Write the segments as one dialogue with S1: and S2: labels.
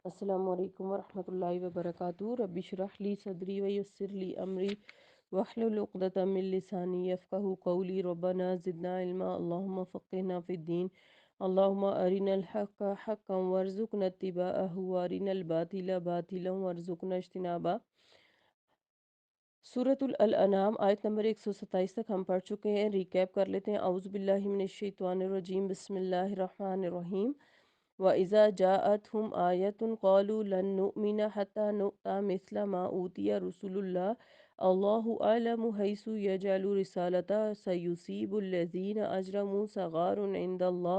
S1: السلام علیکم ورحمۃ اللہ وبرکاتہ۔ رب اشرح لی صدری ویسر لی امری واحلل عقدۃ من لسانی یفقہوا قولی۔ ربنا زدنا علما، اللہم فقہنا فی الدین، اللہم ارنا الحق حقا وارزقنا اتباعہ وارنا الباطل باطلا وارزقنا اجتنابہ۔ سورۃ الانعام آیت نمبر 127 تک ہم پڑھ چکے ہیں۔ ریکیپ کر لیتے ہیں۔ اعوذ باللہ من الشیطان الرجیم، بسم اللہ الرحمن الرحیم۔ وَإِذَا جَاءَتْهُمْ آيَةٌ قَالُوا لَن نُؤْمِنَ حَتَّى نُؤْتَىٰ مِثْلَ مَا أُوتِيَ رُسُلُ اللَّهِ اللَّهُ أَعْلَمُ حَيْثُ يَجْعَلُ رِسَالَتَهُ سَيُصِيبُ الَّذِينَ أَجْرَمُوا صَغَارٌ عِندَ اللَّهِ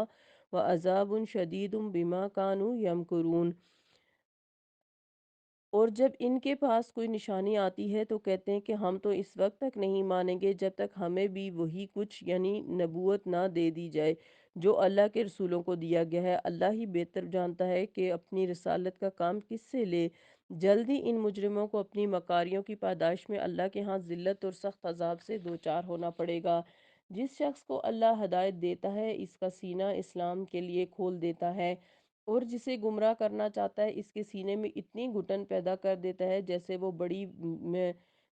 S1: وَعَذَابٌ شَدِيدٌ بِمَا كَانُوا يَمْكُرُونَ۔ اور جب ان کے پاس کوئی نشانی آتی ہے تو کہتے ہیں کہ ہم تو اس وقت تک نہیں مانیں گے جب تک ہمیں بھی وہی کچھ یعنی نبوت نہ دے دی جائے جو اللہ کے رسولوں کو دیا گیا ہے۔ اللہ ہی بہتر جانتا ہے کہ اپنی رسالت کا کام کس سے لے۔ جلدی ان مجرموں کو اپنی مکاریوں کی پاداش میں اللہ کے ہاں ذلت اور سخت عذاب سے دوچار ہونا پڑے گا۔ جس شخص کو اللہ ہدایت دیتا ہے اس کا سینہ اسلام کے لیے کھول دیتا ہے، اور جسے گمراہ کرنا چاہتا ہے اس کے سینے میں اتنی گھٹن پیدا کر دیتا ہے جیسے وہ بڑی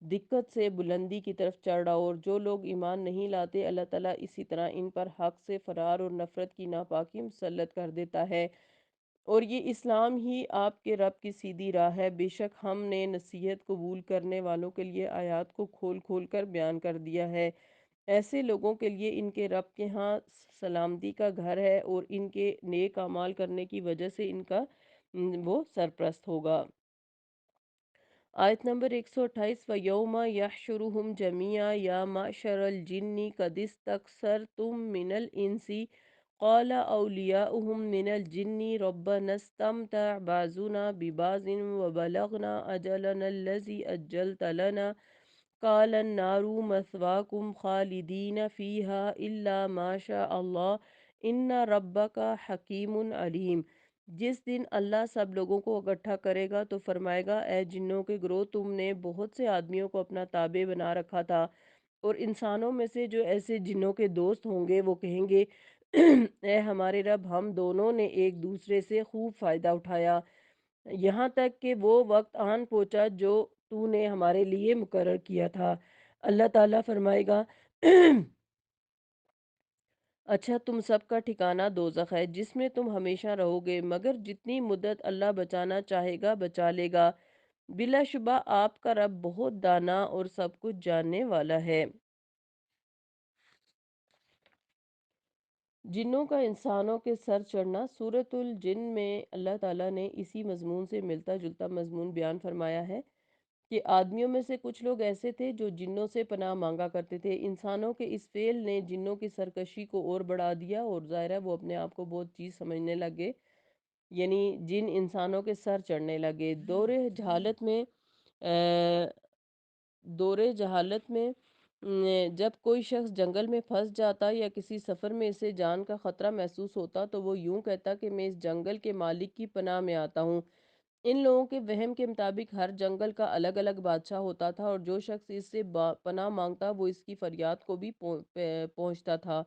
S1: دقت سے بلندی کی طرف چڑھ رہا ہو۔ اور جو لوگ ایمان نہیں لاتے اللہ تعالیٰ اسی طرح ان پر حق سے فرار اور نفرت کی ناپاکی مسلط کر دیتا ہے۔ اور یہ اسلام ہی آپ کے رب کی سیدھی راہ ہے۔ بے شک ہم نے نصیحت قبول کرنے والوں کے لیے آیات کو کھول کھول کر بیان کر دیا ہے۔ ایسے لوگوں کے لیے ان کے رب کے ہاں سلامتی کا گھر ہے، اور ان کے نیک اعمال کرنے کی وجہ سے ان کا وہ سرپرست ہوگا۔ آیت نمبر 128، وَيَوْمَ يَحْشُرُهُمْ جَمِيعًا يَا مَعْشَرَ الْجِنِّ قَدِ اسْتَكْثَرْتُم مِّنَ الْإِنسِ قَالَ أَوْلِيَاؤُهُم مِّنَ الْجِنِّ رَبَّنَا اسْتَمْتَعَ بَعْضُنَا بِبَعْضٍ وَبَلَغْنَا أَجَلَنَا الَّذِي أَجَّلْتَ لَنَا قَالَ النَّارُ مَثْوَاكُمْ خَالِدِينَ فِيهَا إِلَّا مَا شَاءَ اللَّهُ إِنَّ رَبَّكَ حَكِيمٌ عَلِيمٌ۔ جس دن اللہ سب لوگوں کو اکٹھا کرے گا تو فرمائے گا، اے جنوں کے گروہ، تم نے بہت سے آدمیوں کو اپنا تابع بنا رکھا تھا، اور انسانوں میں سے جو ایسے جنوں کے دوست ہوں گے وہ کہیں گے اے ہمارے رب، ہم دونوں نے ایک دوسرے سے خوب فائدہ اٹھایا یہاں تک کہ وہ وقت آن پہنچا جو تو نے ہمارے لیے مقرر کیا تھا۔ اللہ تعالیٰ فرمائے گا اچھا، تم سب کا ٹھکانہ دوزخ ہے جس میں تم ہمیشہ رہو گے، مگر جتنی مدت اللہ بچانا چاہے گا بچا لے گا۔ بلا شبہ آپ کا رب بہت دانا اور سب کچھ جاننے والا ہے۔ جنوں کا انسانوں کے سر چڑھنا۔ سورۃ الجن میں اللہ تعالیٰ نے اسی مضمون سے ملتا جلتا مضمون بیان فرمایا ہے کہ آدمیوں میں سے کچھ لوگ ایسے تھے جو جنوں سے پناہ مانگا کرتے تھے۔ انسانوں کے اس فعل نے جنوں کی سرکشی کو اور بڑھا دیا، اور ظاہر ہے وہ اپنے آپ کو بہت چیز سمجھنے لگے، یعنی جن انسانوں کے سر چڑھنے لگے۔ دور جہالت میں جب کوئی شخص جنگل میں پھنس جاتا یا کسی سفر میں اسے جان کا خطرہ محسوس ہوتا تو وہ یوں کہتا کہ میں اس جنگل کے مالک کی پناہ میں آتا ہوں۔ ان لوگوں کے وہم کے مطابق ہر جنگل کا الگ الگ بادشاہ ہوتا تھا، اور جو شخص اس سے پناہ مانگتا وہ اس کی فریاد کو بھی پہنچتا تھا۔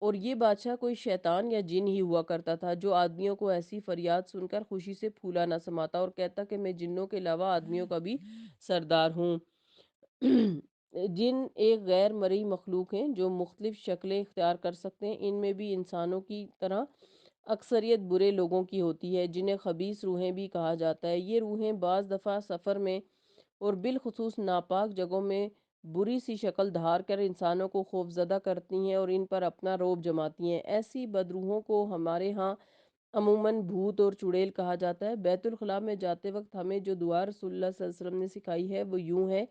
S1: اور یہ بادشاہ کوئی شیطان یا جن ہی ہوا کرتا تھا جو آدمیوں کو ایسی فریاد سن کر خوشی سے پھولا نہ سماتا اور کہتا کہ میں جنوں کے علاوہ آدمیوں کا بھی سردار ہوں۔ جن ایک غیر مرئی مخلوق ہیں جو مختلف شکلیں اختیار کر سکتے ہیں۔ ان میں بھی انسانوں کی طرح اکثریت برے لوگوں کی ہوتی ہے جنہیں خبیث روحیں بھی کہا جاتا ہے۔ یہ روحیں بعض دفعہ سفر میں اور بالخصوص ناپاک جگہوں میں بری سی شکل دھار کر انسانوں کو خوفزدہ کرتی ہیں اور ان پر اپنا رعب جماتی ہیں۔ ایسی بدروحوں کو ہمارے ہاں عموماً بھوت اور چڑیل کہا جاتا ہے۔ بیت الخلاء میں جاتے وقت ہمیں جو دعا رسول اللہ صلی اللہ علیہ وسلم نے سکھائی ہے وہ یوں ہے،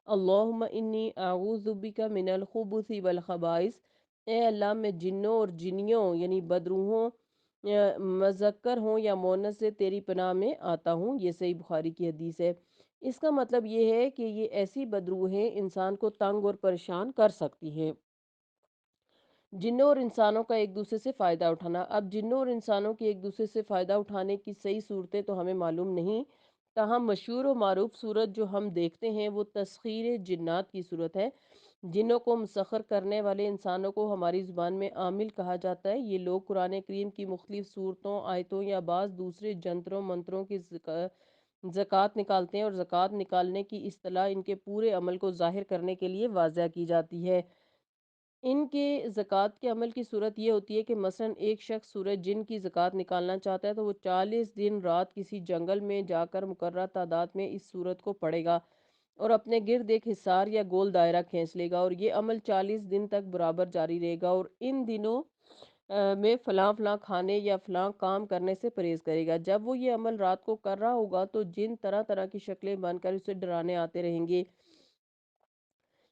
S1: اللہم انی اعوذ بک من الخبث والخبائث۔ اے اللہ، میں جنوں اور جنیوں یعنی بدروحوں مذکر ہوں یا مؤنث سے تیری پناہ میں آتا ہوں۔ یہ صحیح بخاری کی حدیث ہے۔ اس کا مطلب یہ ہے کہ یہ ایسی بدروحیں انسان کو تنگ اور پریشان کر سکتی ہیں۔ جنوں اور انسانوں کا ایک دوسرے سے فائدہ اٹھانا۔ اب جنوں اور انسانوں کی ایک دوسرے سے فائدہ اٹھانے کی صحیح صورتیں تو ہمیں معلوم نہیں، تاہم مشہور و معروف صورت جو ہم دیکھتے ہیں وہ تسخیر جنات کی صورت ہے۔ جنوں کو مسخر کرنے والے انسانوں کو ہماری زبان میں عامل کہا جاتا ہے۔ یہ لوگ قرآن کریم کی مختلف صورتوں، آیتوں یا بعض دوسرے جنتروں منتروں کی زکوٰۃ نکالتے ہیں، اور زکوٰۃ نکالنے کی اصطلاح ان کے پورے عمل کو ظاہر کرنے کے لیے واضح کی جاتی ہے۔ ان کے زکوٰۃ کے عمل کی صورت یہ ہوتی ہے کہ مثلاً ایک شخص سورج جن کی زکوٰۃ نکالنا چاہتا ہے تو وہ 40 دن رات کسی جنگل میں جا کر مقررہ تعداد میں اس صورت کو پڑھے گا اور اپنے گرد ایک حصار یا گول دائرہ کھینچ لے گا، اور یہ عمل 40 دن تک برابر جاری رہے گا، اور ان دنوں میں فلاں فلاں کھانے یا فلاں کام کرنے سے پرہیز کرے گا۔ جب وہ یہ عمل رات کو کر رہا ہوگا تو جن طرح طرح کی شکلیں بن کر اسے ڈرانے آتے رہیں گے،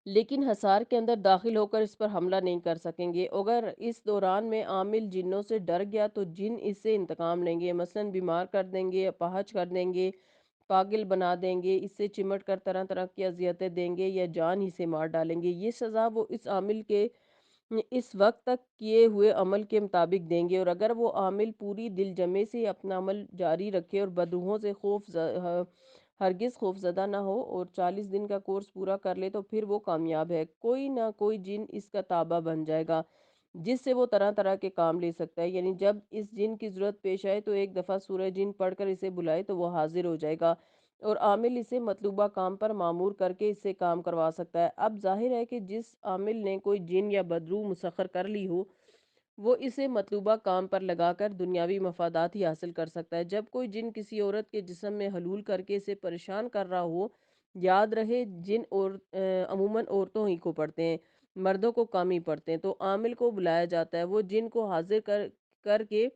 S1: لیکن حصار کے اندر داخل ہو کر اس پر حملہ نہیں کر سکیں گے۔ اگر اس دوران میں عامل جنوں سے ڈر گیا تو جن اس سے انتقام لیں گے، مثلاً بیمار کر دیں گے، اپاہج کر دیں گے، پاگل بنا دیں گے، اس سے چمٹ کر طرح طرح کی اذیتیں دیں گے یا جان ہی سے مار ڈالیں گے۔ یہ سزا وہ اس عامل کے اس وقت تک کیے ہوئے عمل کے مطابق دیں گے، اور اگر وہ عامل پوری دل جمعی سے اپنا عمل جاری رکھے اور بدروحوں سے ہرگز خوف زدہ نہ ہو اور 40 دن کا کورس پورا کر لے تو پھر وہ کامیاب ہے۔ کوئی نہ کوئی جن اس کا تابع بن جائے گا جس سے وہ طرح طرح کے کام لے سکتا ہے، یعنی جب اس جن کی ضرورت پیش آئے تو ایک دفعہ سورہ جن پڑھ کر اسے بلائے تو وہ حاضر ہو جائے گا اور عامل اسے مطلوبہ کام پر معمور کر کے اس سے کام کروا سکتا ہے۔ اب ظاہر ہے کہ جس عامل نے کوئی جن یا بدروح مسخر کر لی ہو وہ اسے مطلوبہ کام پر لگا کر دنیاوی مفادات ہی حاصل کر سکتا ہے۔ جب کوئی جن کسی عورت کے جسم میں حلول کر کے اسے پریشان کر رہا ہو، یاد رہے جن عموماً عورتوں ہی کو پڑھتے ہیں، مردوں کو کم ہی پڑھتے ہیں، تو عامل کو بلایا جاتا ہے، وہ جن کو حاضر کر کے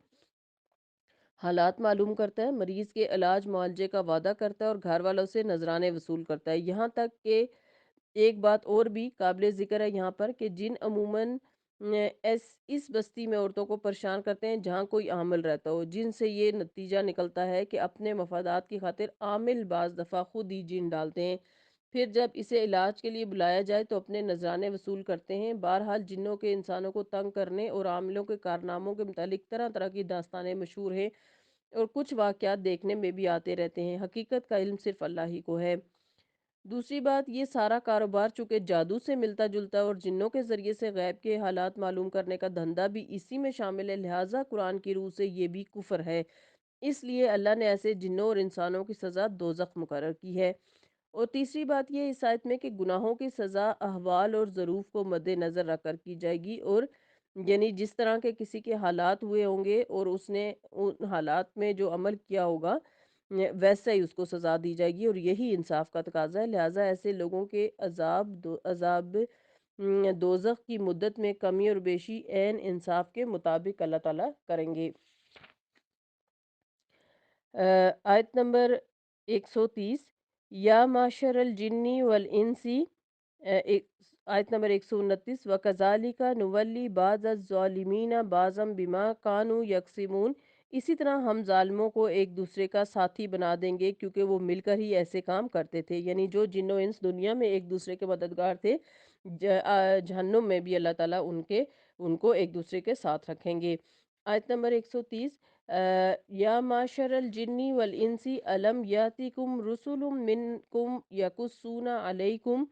S1: حالات معلوم کرتا ہے، مریض کے علاج معالجے کا وعدہ کرتا ہے اور گھر والوں سے نذرانے وصول کرتا ہے۔ یہاں تک کہ ایک بات اور بھی قابل ذکر ہے یہاں پر کہ جن عموماً اس بستی میں عورتوں کو پریشان کرتے ہیں جہاں کوئی عامل رہتا ہو، جن سے یہ نتیجہ نکلتا ہے کہ اپنے مفادات کی خاطر عامل بعض دفعہ خود ہی جن ڈالتے ہیں، پھر جب اسے علاج کے لیے بلایا جائے تو اپنے نذرانے وصول کرتے ہیں۔ بہرحال جنوں کے انسانوں کو تنگ کرنے اور عاملوں کے کارناموں کے متعلق طرح طرح کی داستانیں مشہور ہیں اور کچھ واقعات دیکھنے میں بھی آتے رہتے ہیں۔ حقیقت کا علم صرف اللہ ہی کو ہے۔ دوسری بات، یہ سارا کاروبار چونکہ جادو سے ملتا جلتا ہے اور جنوں کے ذریعے سے غیب کے حالات معلوم کرنے کا دھندا بھی اسی میں شامل ہے، لہٰذا قرآن کی روح سے یہ بھی کفر ہے۔ اس لیے اللہ نے ایسے جنوں اور انسانوں کی سزا دوزخ مقرر کی ہے۔ اور تیسری بات یہ اس آیت میں کہ گناہوں کی سزا احوال اور ظروف کو مد نظر رکھ کر کی جائے گی، اور یعنی جس طرح کے کسی کے حالات ہوئے ہوں گے اور اس نے ان حالات میں جو عمل کیا ہوگا ویسا ہی اس کو سزا دی جائے گی، اور یہی انصاف کا تقاضا ہے۔ لہٰذا ایسے لوگوں کے عذاب دوزخ کی مدت میں کمی اور بیشی عین انصاف کے مطابق اللہ تعالیٰ کریں گے۔ آیت نمبر 130، یا معشر الجنی والانسی، آیت نمبر 129، وَكَذَلِكَ نُوَلِّي بَعْضَ الظَّالِمِينَ بَعْضًا بِمَا كَانُوا يَكْسِبُونَ، اسی طرح ہم ظالموں کو ایک دوسرے کا ساتھی بنا دیں گے کیونکہ وہ مل کر ہی ایسے کام کرتے تھے، یعنی جو جن و انس دنیا میں ایک دوسرے کے مددگار تھے، جہنم میں بھی اللہ تعالیٰ ان کو ایک دوسرے کے ساتھ رکھیں گے۔ آیت نمبر 130، یا معشر الجن والانسی الم یاتکم رسل منکم یقصون علیکم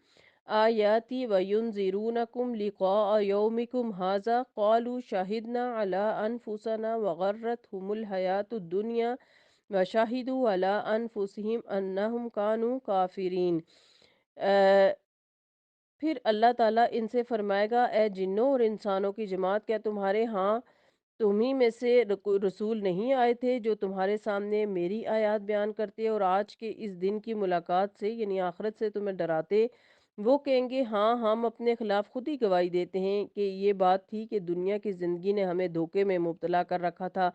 S1: آیاتی وینذرونکم لقاء یومکم ھذا قالوا شہدنا علی انفسنا وغرتہم الحیاۃ الدنیا وشہدوا علی انفسہم انہم کانوا کافرین۔ پھر اللہ تعالیٰ ان سے فرمائے گا، اے جنوں اور انسانوں کی جماعت، کیا تمہارے ہاں تمہیں میں سے رسول نہیں آئے تھے جو تمہارے سامنے میری آیات بیان کرتے اور آج کے اس دن کی ملاقات سے یعنی آخرت سے تمہیں ڈراتے؟ وہ کہیں گے، ہاں، ہم اپنے خلاف خود ہی گواہی دیتے ہیں کہ یہ بات تھی کہ دنیا کی زندگی نے ہمیں دھوکے میں مبتلا کر رکھا تھا،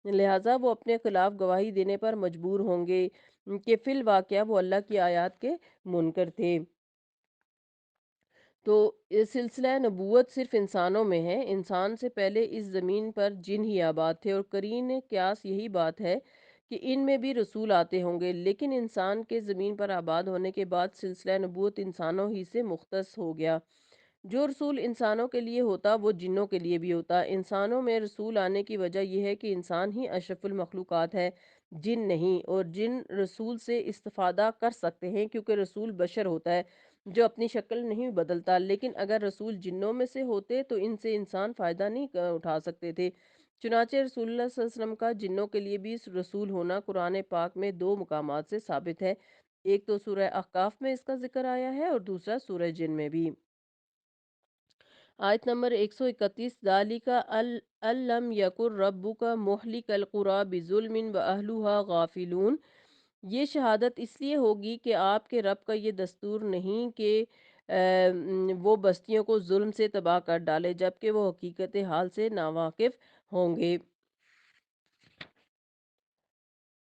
S1: لہٰذا وہ اپنے خلاف گواہی دینے پر مجبور ہوں گے کہ فی الواقعہ وہ اللہ کی آیات کے منکر تھے۔ تو یہ سلسلہ نبوت صرف انسانوں میں ہے، انسان سے پہلے اس زمین پر جن ہی آباد تھے، اور قرین قیاس یہی بات ہے کہ ان میں بھی رسول آتے ہوں گے، لیکن انسان کے زمین پر آباد ہونے کے بعد سلسلہ نبوت انسانوں ہی سے مختص ہو گیا۔ جو رسول انسانوں کے لیے ہوتا وہ جنوں کے لیے بھی ہوتا۔ انسانوں میں رسول آنے کی وجہ یہ ہے کہ انسان ہی اشرف المخلوقات ہے، جن نہیں، اور جن رسول سے استفادہ کر سکتے ہیں کیونکہ رسول بشر ہوتا ہے، جو اپنی شکل نہیں بدلتا، لیکن اگر رسول جنوں میں سے ہوتے تو ان سے انسان فائدہ نہیں اٹھا سکتے تھے۔ چنانچہ رسول اللہ صلی اللہ علیہ وسلم کا جنوں کے لیے بھی رسول ہونا قرآن پاک میں دو مقامات سے ثابت ہے۔ ایک تو سورہ احقاف میں اس کا ذکر آیا ہے اور دوسرا سورہ جن میں بھی۔ آیت نمبر 131، ذالک الم یکر ربک مہلک القری بظلم واہلھا غافلون۔ یہ شہادت اس لیے ہوگی کہ آپ کے رب کا یہ دستور نہیں کہ وہ بستیوں کو ظلم سے تباہ کر ڈالے جبکہ وہ حقیقت حال سے ناواقف ہوں گے۔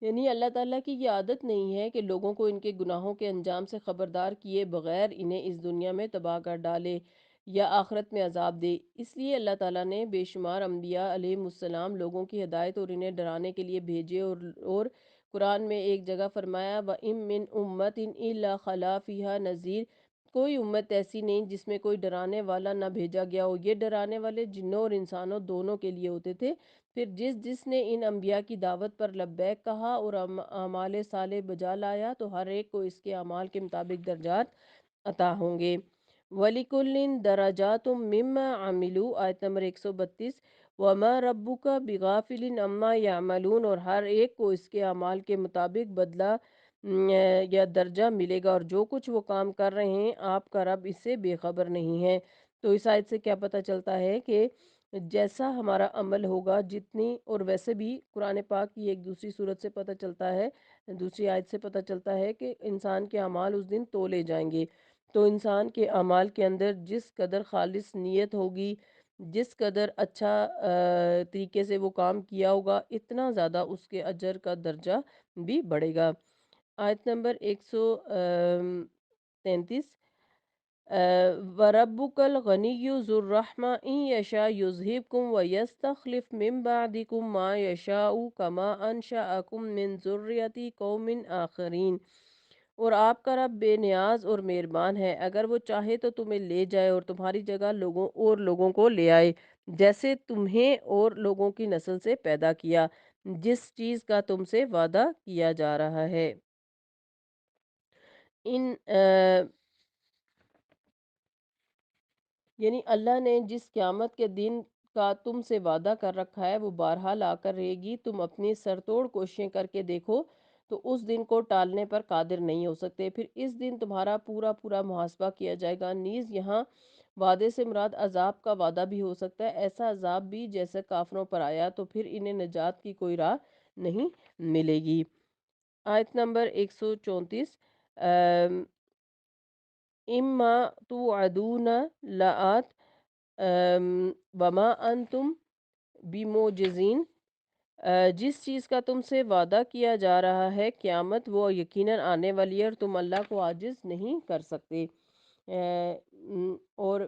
S1: یعنی اللہ تعالیٰ کی یہ عادت نہیں ہے کہ لوگوں کو ان کے گناہوں کے انجام سے خبردار کیے بغیر انہیں اس دنیا میں تباہ کر ڈالے یا آخرت میں عذاب دے۔ اس لیے اللہ تعالیٰ نے بے شمار انبیاء علیہ السلام لوگوں کی ہدایت اور انہیں ڈرانے کے لیے بھیجے، اور قرآن میں ایک جگہ فرمایا وَإِن مِّنْ أُمَّةٍ إِلَّا خَلَا فِيهَا نَذِيرٌ۔ کوئی امت ایسی نہیں جس میں کوئی ڈرانے والا نہ بھیجا گیا ہو۔ یہ ڈرانے والے جنوں اور انسانوں دونوں کے لیے ہوتے تھے۔ پھر جس جس نے ان انبیاء کی دعوت پر لبیک کہا اور اعمال صالح بجا لایا تو ہر ایک کو اس کے اعمال کے مطابق درجات عطا ہوں گے۔ وَلِكُلٍّ دَرَجَاتٌ مِّمَّا عَمِلُوا، آیت نمبر 132، وَمَا رَبُّكَ بِغَافِلٍ عَمَّا يَعْمَلُونَ، اور ہر ایک کو اس کے اعمال کے مطابق بدلہ یا درجہ ملے گا، اور جو کچھ وہ کام کر رہے ہیں آپ کا رب اس سے بے خبر نہیں ہے۔ تو اس آیت سے کیا پتہ چلتا ہے کہ جیسا ہمارا عمل ہوگا جتنی، اور ویسے بھی قرآن پاک کی ایک دوسری صورت سے پتہ چلتا ہے، دوسری آیت سے پتہ چلتا ہے کہ انسان کے اعمال اس دن تولے جائیں گے۔ تو انسان کے اعمال کے اندر جس قدر خالص نیت ہوگی، جس قدر اچھا طریقے سے وہ کام کیا ہوگا، اتنا زیادہ اس کے اجر کا درجہ بھی بڑھے گا۔ آیت نمبر 133، وَرَبُّكَ الْغَنِيُّ ذُو الرَّحْمَةِ إِن يَشَاء يُذْهِبْكُمْ وَيَسْتَخْلِفْ مِن بَعْدِكُم مَّا يَشَاءُ كَمَا أَنشَأَكُم مِّن ذُرِّيَّةِ قَوْمٍ آخَرِينَ۔ اور آپ کا رب بے نیاز اور مہربان ہے، اگر وہ چاہے تو تمہیں لے جائے اور تمہاری جگہ لوگوں کو لے آئے، جیسے تمہیں اور لوگوں کی نسل سے پیدا کیا، جس چیز کا تم سے وعدہ کیا جا رہا ہے۔ ان یعنی اللہ نے جس قیامت کے دن کا تم سے وعدہ کر رکھا ہے وہ بہرحال آ کر رہے گی۔ تم اپنی سر توڑ کوششیں کر کے دیکھو تو اس دن کو ٹالنے پر قادر نہیں ہو سکتے۔ پھر اس دن تمہارا پورا محاسبہ کیا جائے گا۔ نیز یہاں وعدے سے مراد عذاب کا وعدہ بھی ہو سکتا ہے، ایسا عذاب بھی جیسے کافروں پر آیا، تو پھر انہیں نجات کی کوئی راہ نہیں ملے گی۔ آیت نمبر 134، اما توعدون لآت وما انتم بموجزین۔ جس چیز کا تم سے وعدہ کیا جا رہا ہے قیامت، وہ یقیناً آنے والی ہے اور تم اللہ کو عاجز نہیں کر سکتے۔ اور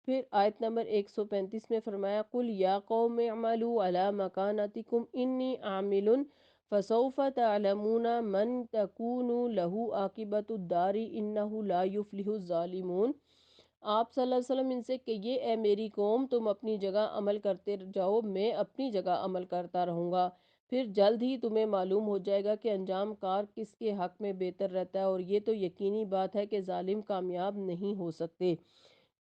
S1: پھر آیت نمبر 135 میں فرمایا قُلْ یا قوم اعملوا علی مکانتکم انی عامل فسوف تعلمون من تکون له عاقبۃ الدار انہ لا یفلح الظالمون۔ آپ صلی اللہ علیہ وسلم ان سے کہیے اے میری قوم، تم اپنی جگہ عمل کرتے جاؤ، میں اپنی جگہ عمل کرتا رہوں گا، پھر جلد ہی تمہیں معلوم ہو جائے گا کہ انجام کار کس کے حق میں بہتر رہتا ہے، اور یہ تو یقینی بات ہے کہ ظالم کامیاب نہیں ہو سکتے۔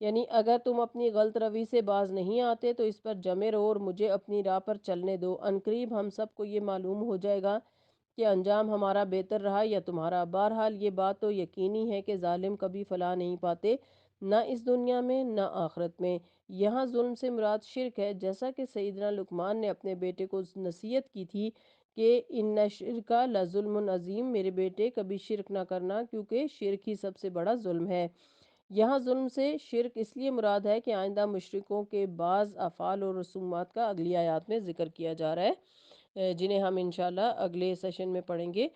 S1: یعنی اگر تم اپنی غلط روی سے باز نہیں آتے تو اس پر جمے رہو اور مجھے اپنی راہ پر چلنے دو، عنقریب ہم سب کو یہ معلوم ہو جائے گا کہ انجام ہمارا بہتر رہا یا تمہارا۔ بہرحال یہ بات تو یقینی ہے کہ ظالم کبھی فلاح نہیں پاتے، نہ اس دنیا میں نہ آخرت میں۔ یہاں ظلم سے مراد شرک ہے، جیسا کہ سیدنا لقمان نے اپنے بیٹے کو نصیحت کی تھی کہ ان شرک لظلم عظیم، میرے بیٹے کبھی شرک نہ کرنا کیونکہ شرک ہی سب سے بڑا ظلم ہے۔ یہاں ظلم سے شرک اس لیے مراد ہے کہ آئندہ مشرکوں کے بعض افعال اور رسومات کا اگلی آیات میں ذکر کیا جا رہا ہے، جنہیں ہم انشاءاللہ اگلے سیشن میں پڑھیں گے۔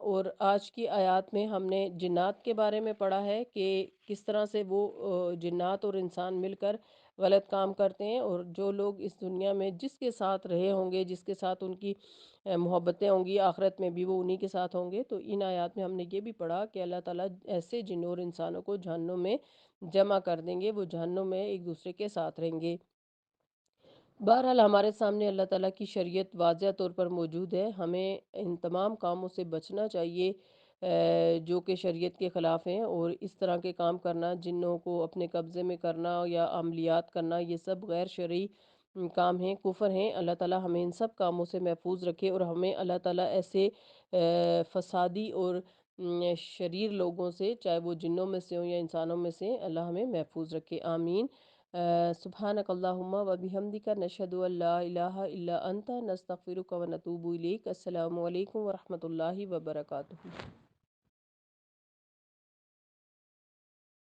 S1: اور آج کی آیات میں ہم نے جنات کے بارے میں پڑھا ہے کہ کس طرح سے وہ جنات اور انسان مل کر غلط کام کرتے ہیں، اور جو لوگ اس دنیا میں جس کے ساتھ رہے ہوں گے، جس کے ساتھ ان کی محبتیں ہوں گی، آخرت میں بھی وہ انہی کے ساتھ ہوں گے۔ تو ان آیات میں ہم نے یہ بھی پڑھا کہ اللہ تعالیٰ ایسے جنوں اور انسانوں کو جہنم میں جمع کر دیں گے، وہ جہنم میں ایک دوسرے کے ساتھ رہیں گے۔ بہرحال ہمارے سامنے اللہ تعالیٰ کی شریعت واضح طور پر موجود ہے، ہمیں ان تمام کاموں سے بچنا چاہیے، جو کہ شریعت کے خلاف ہیں، اور اس طرح کے کام کرنا، جنوں کو اپنے قبضے میں کرنا یا عملیات کرنا، یہ سب غیر شرعی کام ہیں، کفر ہیں۔ اللہ تعالیٰ ہمیں ان سب کاموں سے محفوظ رکھے، اور ہمیں اللہ تعالیٰ ایسے فسادی اور شریر لوگوں سے، چاہے وہ جنوں میں سے ہوں یا انسانوں میں سے، اللہ ہمیں محفوظ رکھے، آمین۔ سبحانک اللہم و بحمدک، نشہد ان لا الہ الا انت، نستغفرک و نتوب الیک۔ السلام علیکم ورحمۃ اللہ وبرکاتہ۔